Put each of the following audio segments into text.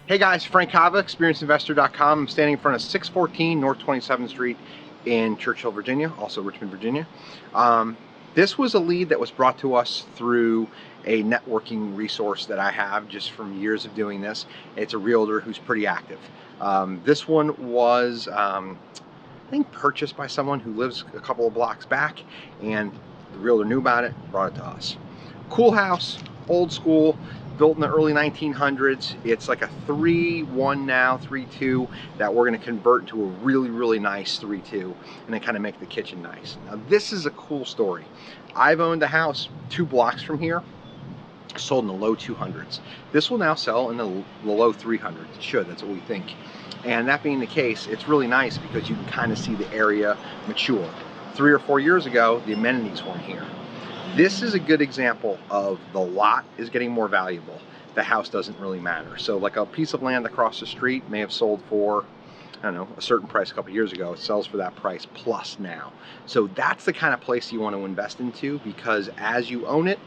Hey guys, Frank Cava, experiencedinvestor.com. I'm standing in front of 614 North 27th Street in Churchill, Virginia, also Richmond, Virginia. This was a lead that was brought to us through a networking resource that I have just from years of doing this. It's a realtor who's pretty active. This one was, I think, purchased by someone who lives a couple of blocks back, and the realtor knew about it, brought it to us. Cool house, old school, built in the early 1900s. It's like a 3-1 now, 3-2, that we're gonna convert into a really nice 3-2, and then kind of make the kitchen nice. Now this is a cool story. I've owned a house 2 blocks from here, sold in the low 200s. This will now sell in the low 300s. It should, that's what we think. And that being the case, it's really nice because you can kind of see the area mature. 3 or 4 years ago, the amenities weren't here. This is a good example of the lot is getting more valuable. The house doesn't really matter. So like a piece of land across the street may have sold for, I don't know, a certain price a couple years ago. It sells for that price plus now. So that's the kind of place you want to invest into, because as you own it,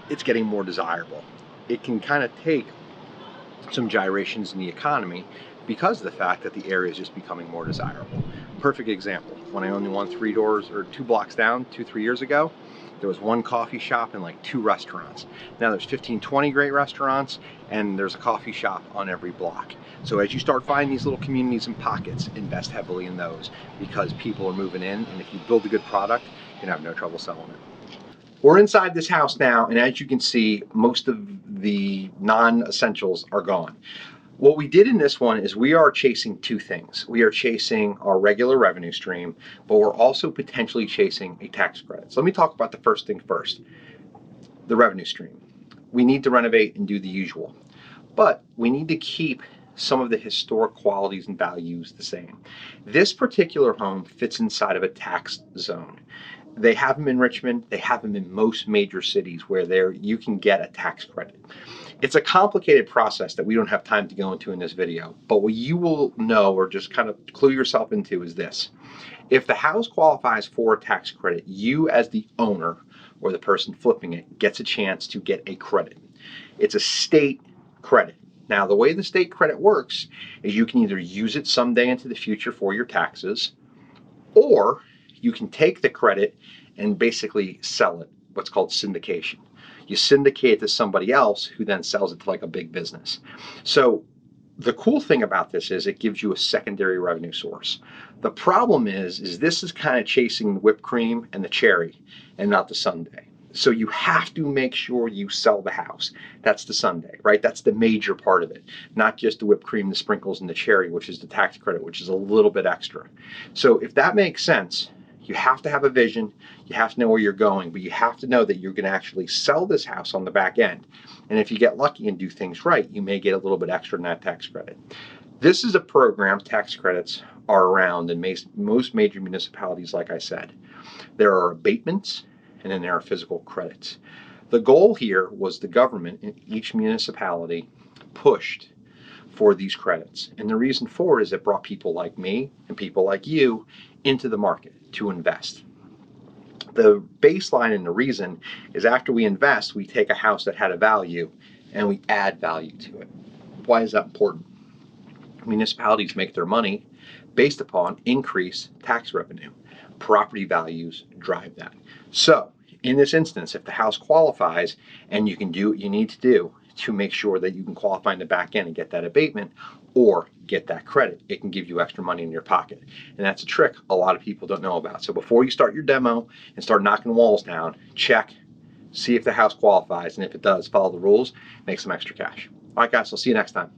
it's getting more desirable. It can kind of take some gyrations in the economy because of the fact that the area is just becoming more desirable. Perfect example, when I owned the one 3 doors or 2 blocks down 2-3 years ago, there was 1 coffee shop and like 2 restaurants. Now there's 15-20 great restaurants, and there's a coffee shop on every block. So as you start finding these little communities and pockets, invest heavily in those, because people are moving in, and if you build a good product, you're gonna have no trouble selling it. We're inside this house now, and as you can see, most of the non-essentials are gone. What we did in this one is we are chasing 2 things. We are chasing our regular revenue stream, but we're also potentially chasing a tax credit. So let me talk about the first thing first, the revenue stream. We need to renovate and do the usual, but we need to keep some of the historic qualities and values the same. This particular home fits inside of a tax zone. They have them in Richmond, they have them in most major cities where you can get a tax credit. It's a complicated process that we don't have time to go into in this video, but what you will know, or just kind of clue yourself into, is this. If the house qualifies for a tax credit, you as the owner or the person flipping it gets a chance to get a credit. It's a state credit. Now, the way the state credit works is you can either use it someday into the future for your taxes, or you can take the credit and basically sell it, what's called syndication. You syndicate it to somebody else who then sells it to like a big business. So the cool thing about this is it gives you a secondary revenue source. The problem is this is kind of chasing the whipped cream and the cherry and not the sundae. So you have to make sure you sell the house. That's the sundae, right? That's the major part of it. Not just the whipped cream, the sprinkles, and the cherry, which is the tax credit, which is a little bit extra. So if that makes sense, you have to have a vision, you have to know where you're going, but you have to know that you're going to actually sell this house on the back end. And if you get lucky and do things right, you may get a little bit extra in that tax credit. This is a program, tax credits are around in most major municipalities, like I said. There are abatements, and then there are physical credits. The goal here was the government in each municipality pushed for these credits. And the reason for it is it brought people like me and people like you into the market to invest. The baseline and the reason is after we invest, we take a house that had a value and we add value to it. Why is that important? Municipalities make their money based upon increased tax revenue. Property values drive that. So in this instance, if the house qualifies and you can do what you need to do to make sure that you can qualify in the back end and get that abatement or get that credit, it can give you extra money in your pocket. And that's a trick a lot of people don't know about. So before you start your demo and start knocking walls down, check, see if the house qualifies, and if it does, follow the rules, make some extra cash. All right, guys, I'll see you next time.